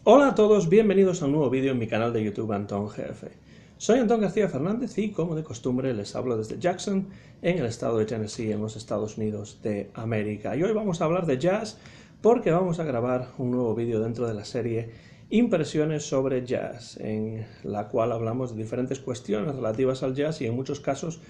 Hola a todos, bienvenidos a un nuevo vídeo en mi canal de YouTube Antón GF. Soy Antón García Fernández y, como de costumbre, les hablo desde Jackson, en el estado de Tennessee, en los Estados Unidos de América. Y hoy vamos a hablar de jazz porque vamos a grabar un nuevo vídeo dentro de la serie Impresiones sobre Jazz, en la cual hablamos de diferentes cuestiones relativas al jazz y en muchos casos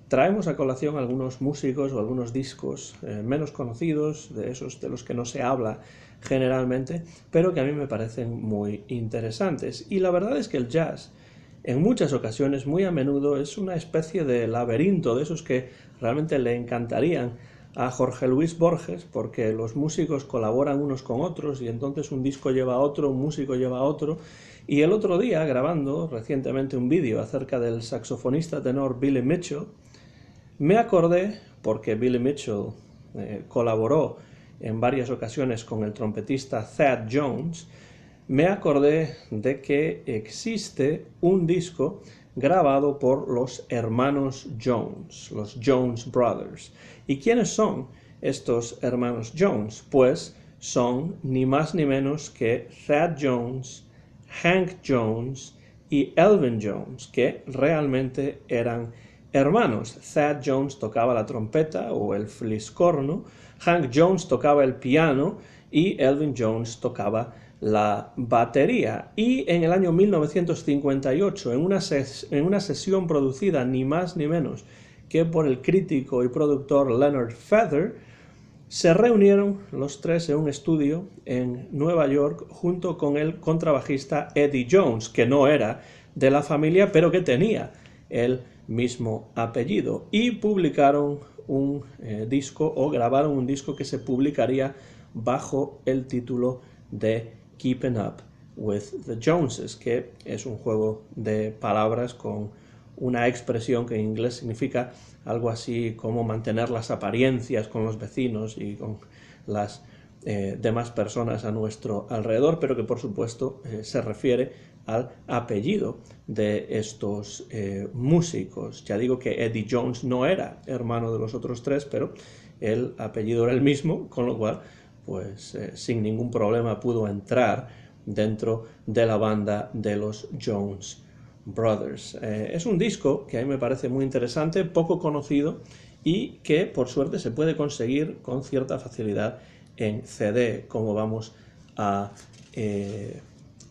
traemos a colación algunos músicos o algunos discos menos conocidos, de esos de los que no se habla generalmente, pero que a mí me parecen muy interesantes. Y la verdad es que el jazz, en muchas ocasiones, muy a menudo, es una especie de laberinto, de esos que realmente le encantarían a Jorge Luis Borges, porque los músicos colaboran unos con otros y entonces un disco lleva a otro, un músico lleva a otro. Y el otro día, grabando recientemente un vídeo acerca del saxofonista tenor Billy Mitchell, me acordé, porque Billy Mitchell colaboró en varias ocasiones con el trompetista Thad Jones, me acordé de que existe un disco grabado por los hermanos Jones, los Jones Brothers. ¿Y quiénes son estos hermanos Jones? Pues son ni más ni menos que Thad Jones, Hank Jones y Elvin Jones, que realmente eran hermanos. Thad Jones tocaba la trompeta o el fliscorno, Hank Jones tocaba el piano y Elvin Jones tocaba la batería. Y en el año 1958, en una sesión producida ni más ni menos que por el crítico y productor Leonard Feather, se reunieron los tres en un estudio en Nueva York junto con el contrabajista Eddie Jones, que no era de la familia, pero que tenía el mismo apellido, y publicaron un disco, o grabaron un disco que se publicaría bajo el título de Keeping Up with the Joneses, que es un juego de palabras con una expresión que en inglés significa algo así como mantener las apariencias con los vecinos y con las demás personas a nuestro alrededor, pero que por supuesto se refiere al apellido de estos músicos. Ya digo que Eddie Jones no era hermano de los otros tres, pero el apellido era el mismo, con lo cual pues sin ningún problema pudo entrar dentro de la banda de los Jones Brothers. Es un disco que a mí me parece muy interesante, poco conocido y que por suerte se puede conseguir con cierta facilidad en CD, como vamos a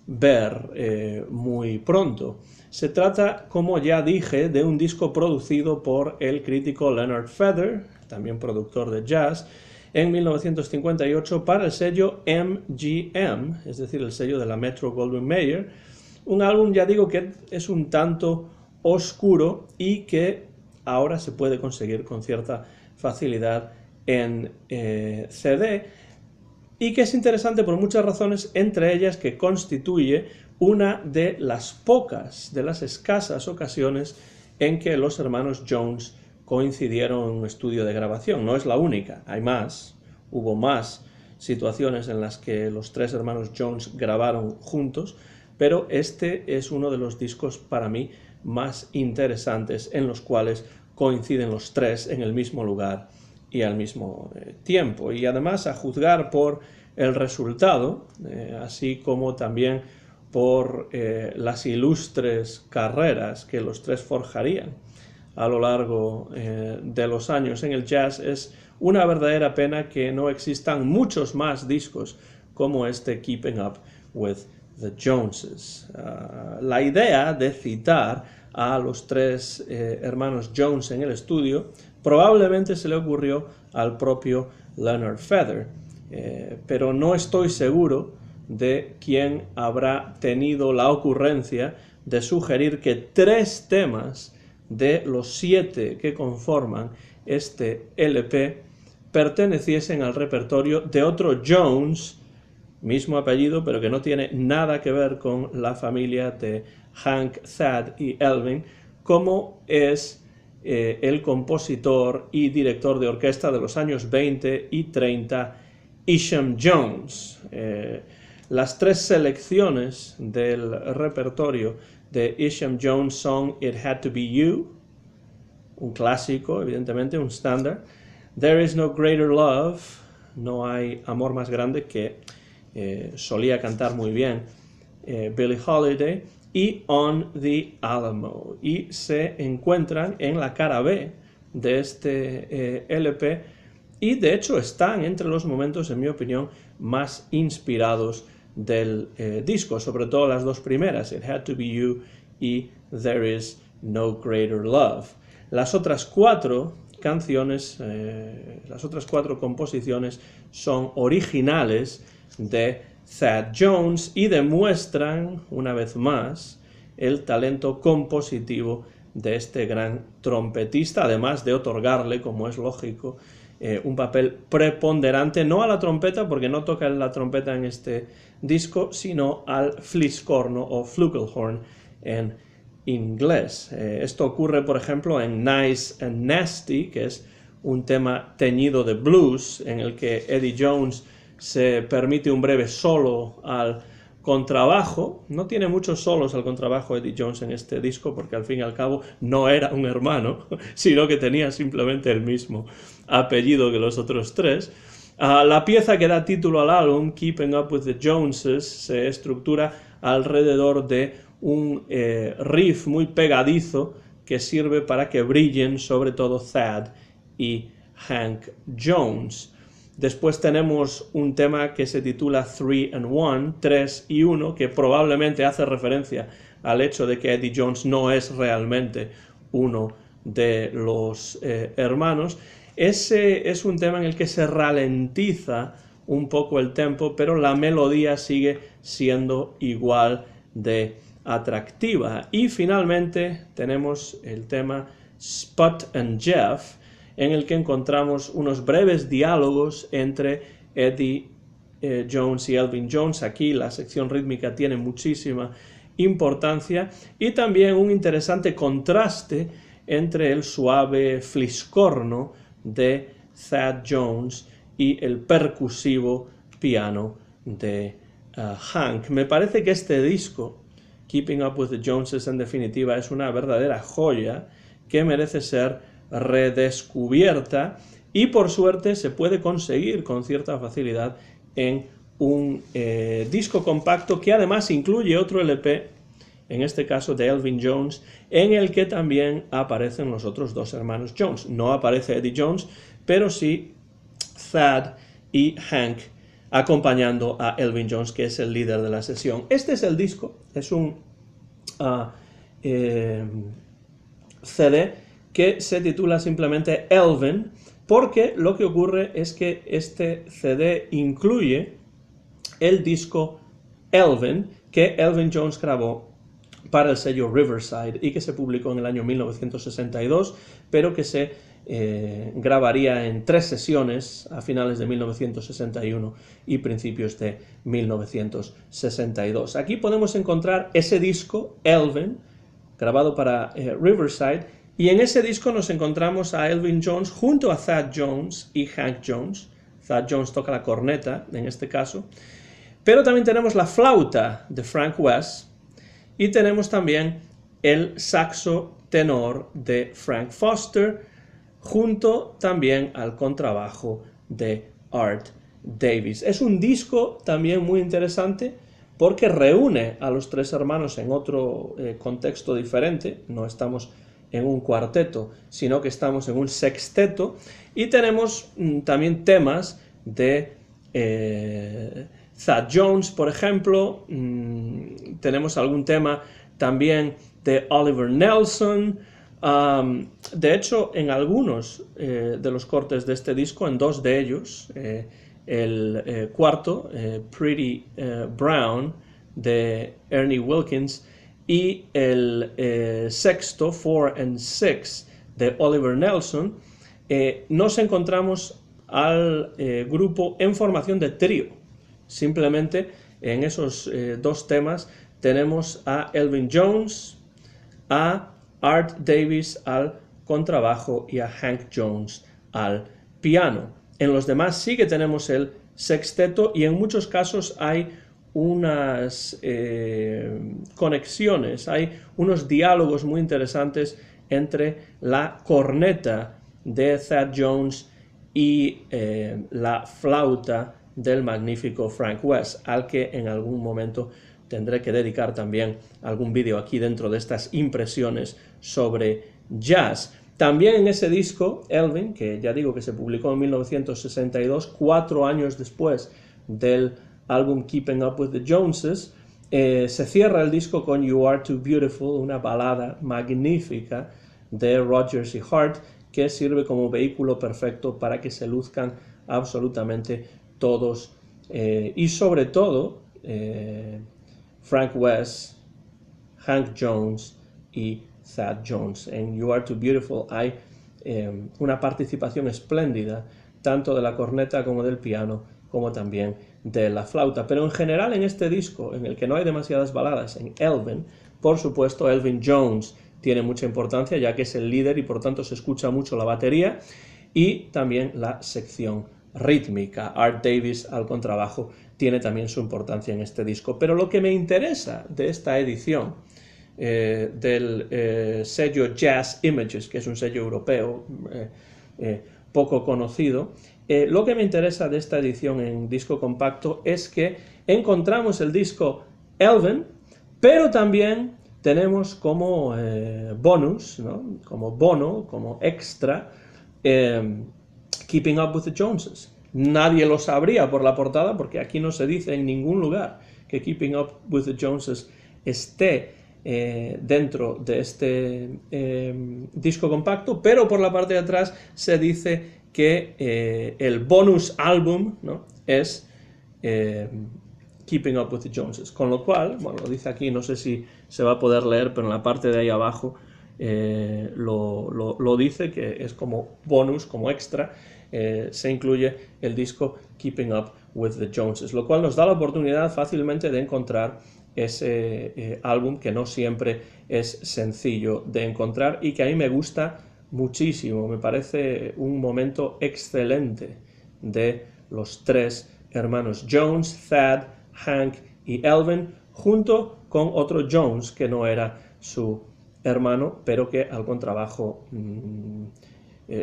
ver muy pronto. Se trata, como ya dije, de un disco producido por el crítico Leonard Feather, también productor de jazz, en 1958 para el sello MGM, es decir, el sello de la Metro-Goldwyn-Mayer. Un álbum, ya digo, que es un tanto oscuro y que ahora se puede conseguir con cierta facilidad en CD, y que es interesante por muchas razones, entre ellas que constituye una de las pocas, de las escasas ocasiones en que los hermanos Jones coincidieron en un estudio de grabación. No es la única, hay más, hubo más situaciones en las que los tres hermanos Jones grabaron juntos, pero este es uno de los discos para mí más interesantes en los cuales coinciden los tres en el mismo lugar y al mismo tiempo. Y además, a juzgar por el resultado, así como también por las ilustres carreras que los tres forjarían a lo largo de los años en el jazz, es una verdadera pena que no existan muchos más discos como este Keeping Up with the Joneses. La idea de citar a los tres hermanos Jones en el estudio probablemente se le ocurrió al propio Leonard Feather, pero no estoy seguro de quién habrá tenido la ocurrencia de sugerir que tres temas de los 7 que conforman este LP perteneciesen al repertorio de otro Jones, mismo apellido, pero que no tiene nada que ver con la familia de Hank, Thad y Elvin, como es el compositor y director de orquesta de los años 20 y 30, Isham Jones. Las tres selecciones del repertorio de Isham Jones son It Had to Be You, un clásico, evidentemente, un estándar, There Is No Greater Love, no hay amor más grande que, solía cantar muy bien Billie Holiday, y On the Alamo, y se encuentran en la cara B de este LP, y de hecho están entre los momentos, en mi opinión, más inspirados del disco, sobre todo las dos primeras, It Had to Be You y There Is No Greater Love. Las otras cuatro canciones, las otras cuatro composiciones son originales de Thad Jones y demuestran, una vez más, el talento compositivo de este gran trompetista, además de otorgarle, como es lógico, un papel preponderante, no a la trompeta, porque no toca la trompeta en este disco, sino al fliscorno o flugelhorn en inglés. Esto ocurre, por ejemplo, en Nice and Nasty, que es un tema teñido de blues, en el que Eddie Jones se permite un breve solo al contrabajo. No tiene muchos solos al contrabajo Eddie Jones en este disco, porque al fin y al cabo no era un hermano, sino que tenía simplemente el mismo apellido que los otros tres. La pieza que da título al álbum, Keeping Up with the Joneses, se estructura alrededor de un riff muy pegadizo que sirve para que brillen sobre todo Thad y Hank Jones. Después tenemos un tema que se titula 3 and 1, 3 y 1, que probablemente hace referencia al hecho de que Eddie Jones no es realmente uno de los hermanos. Ese es un tema en el que se ralentiza un poco el tempo, pero la melodía sigue siendo igual de atractiva. Y finalmente tenemos el tema Spud and Jeff, en el que encontramos unos breves diálogos entre Eddie Jones y Elvin Jones. Aquí la sección rítmica tiene muchísima importancia, y también un interesante contraste entre el suave fliscorno de Thad Jones y el percusivo piano de Hank. Me parece que este disco, Keeping Up with the Joneses, en definitiva, es una verdadera joya que merece ser redescubierta, y por suerte se puede conseguir con cierta facilidad en un disco compacto que además incluye otro LP, en este caso de Elvin Jones, en el que también aparecen los otros dos hermanos Jones. No aparece Eddie Jones, pero sí Thad y Hank acompañando a Elvin Jones, que es el líder de la sesión. Este es el disco, es un CD que se titula simplemente Elvin, porque lo que ocurre es que este CD incluye el disco Elvin, que Elvin Jones grabó para el sello Riverside y que se publicó en el año 1962, pero que se grabaría en 3 sesiones a finales de 1961 y principios de 1962. Aquí podemos encontrar ese disco, Elvin, grabado para Riverside, y en ese disco nos encontramos a Elvin Jones junto a Thad Jones y Hank Jones. Thad Jones toca la corneta en este caso, pero también tenemos la flauta de Frank West, y tenemos también el saxo tenor de Frank Foster, junto también al contrabajo de Art Davis. Es un disco también muy interesante porque reúne a los tres hermanos en otro contexto diferente. No estamos en un cuarteto, sino que estamos en un sexteto, y tenemos también temas de Thad Jones, por ejemplo. Tenemos algún tema también de Oliver Nelson. De hecho, en algunos de los cortes de este disco, en 2 de ellos, el cuarto, Pretty Brown, de Ernie Wilkins, y el sexto, 4 and 6, de Oliver Nelson, nos encontramos al grupo en formación de trío. Simplemente en esos 2 temas tenemos a Elvin Jones, a Art Davis al contrabajo y a Hank Jones al piano. En los demás sí que tenemos el sexteto, y en muchos casos hay unas conexiones, hay unos diálogos muy interesantes entre la corneta de Thad Jones y la flauta del magnífico Frank West, al que en algún momento tendré que dedicar también algún vídeo aquí dentro de estas impresiones sobre jazz. También en ese disco, Elvin, que ya digo que se publicó en 1962, 4 años después del álbum Keeping Up with the Joneses, se cierra el disco con You Are Too Beautiful, una balada magnífica de Rodgers y Hart, que sirve como vehículo perfecto para que se luzcan absolutamente todos, y sobre todo Frank West, Hank Jones y Thad Jones. En You Are Too Beautiful hay una participación espléndida, tanto de la corneta como del piano, como también de la flauta. Pero en general en este disco, en el que no hay demasiadas baladas, en Elvin, por supuesto Elvin Jones tiene mucha importancia, ya que es el líder y por tanto se escucha mucho la batería, y también la sección rítmica. Art Davis al contrabajo tiene también su importancia en este disco. Pero lo que me interesa de esta edición del sello Jazz Images, que es un sello europeo poco conocido, lo que me interesa de esta edición en disco compacto es que encontramos el disco Elvin, pero también tenemos como bonus, ¿no? Como bono, como extra, Keeping Up with the Joneses. Nadie lo sabría por la portada, porque aquí no se dice en ningún lugar que Keeping Up with the Joneses esté dentro de este disco compacto, pero por la parte de atrás se dice que el bonus álbum, ¿no?, es Keeping Up with the Joneses, con lo cual, bueno, lo dice aquí, no sé si se va a poder leer, pero en la parte de ahí abajo lo dice, que es como bonus, como extra, se incluye el disco Keeping Up with the Joneses, lo cual nos da la oportunidad fácilmente de encontrar ese álbum que no siempre es sencillo de encontrar y que a mí me gusta muchísimo. Me parece un momento excelente de los tres hermanos Jones, Thad, Hank y Elvin, junto con otro Jones que no era su hermano, pero que al contrabajo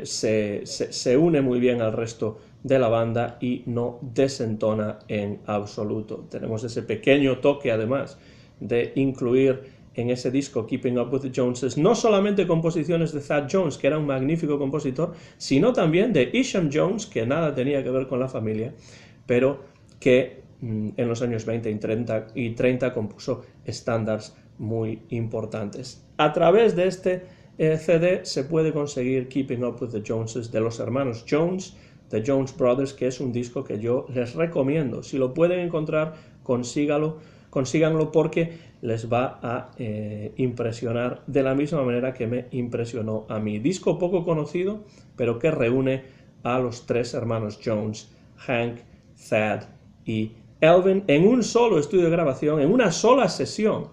se une muy bien al resto de la banda y no desentona en absoluto. Tenemos ese pequeño toque, además, de incluir en ese disco Keeping Up with the Joneses no solamente composiciones de Thad Jones, que era un magnífico compositor, sino también de Isham Jones, que nada tenía que ver con la familia, pero que en los años 20 y 30 compuso estándares muy importantes. A través de este CD se puede conseguir Keeping Up with the Joneses de los hermanos Jones, The Jones Brothers, que es un disco que yo les recomiendo. Si lo pueden encontrar, consíganlo, porque les va a impresionar de la misma manera que me impresionó a mí. Disco poco conocido, pero que reúne a los tres hermanos Jones, Hank, Thad y Elvin, en un solo estudio de grabación, en una sola sesión,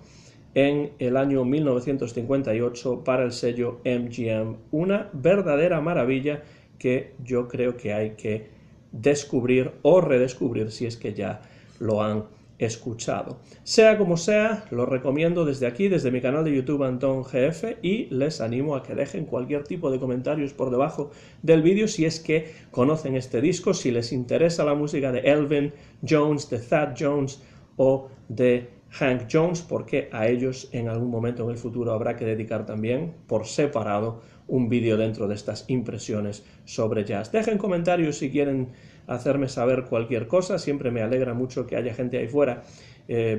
en el año 1958 para el sello MGM. Una verdadera maravilla que yo creo que hay que descubrir o redescubrir si es que ya lo han escuchado. Sea como sea, lo recomiendo desde aquí, desde mi canal de YouTube Antón GF, y les animo a que dejen cualquier tipo de comentarios por debajo del vídeo si es que conocen este disco, si les interesa la música de Elvin Jones, de Thad Jones o de Hank Jones, porque a ellos en algún momento en el futuro habrá que dedicar también por separado un vídeo dentro de estas impresiones sobre jazz. Dejen comentarios si quieren hacerme saber cualquier cosa. Siempre me alegra mucho que haya gente ahí fuera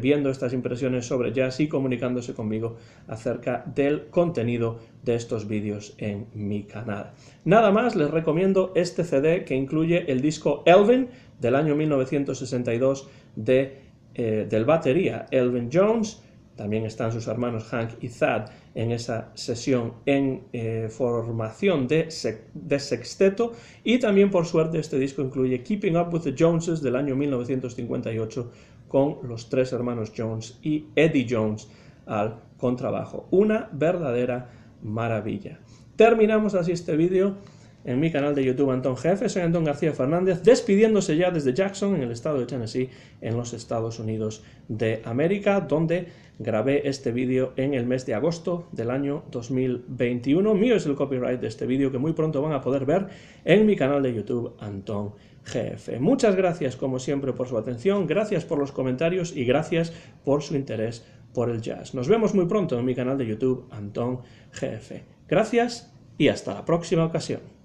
viendo estas impresiones sobre jazz y comunicándose conmigo acerca del contenido de estos vídeos en mi canal. Nada más, les recomiendo este CD que incluye el disco Elvin del año 1962 del batería Elvin Jones. También están sus hermanos Hank y Thad en esa sesión en formación de sexteto, y también por suerte este disco incluye Keeping Up with the Joneses del año 1958 con los tres hermanos Jones y Eddie Jones al contrabajo. Una verdadera maravilla. Terminamos así este vídeo en mi canal de YouTube Antón GF. Soy Antón García Fernández, despidiéndose ya desde Jackson, en el estado de Tennessee, en los Estados Unidos de América, donde grabé este vídeo en el mes de agosto del año 2021. Mío es el copyright de este vídeo, que muy pronto van a poder ver en mi canal de YouTube Antón GF. Muchas gracias, como siempre, por su atención, gracias por los comentarios y gracias por su interés por el jazz. Nos vemos muy pronto en mi canal de YouTube, Antón GF. Gracias y hasta la próxima ocasión.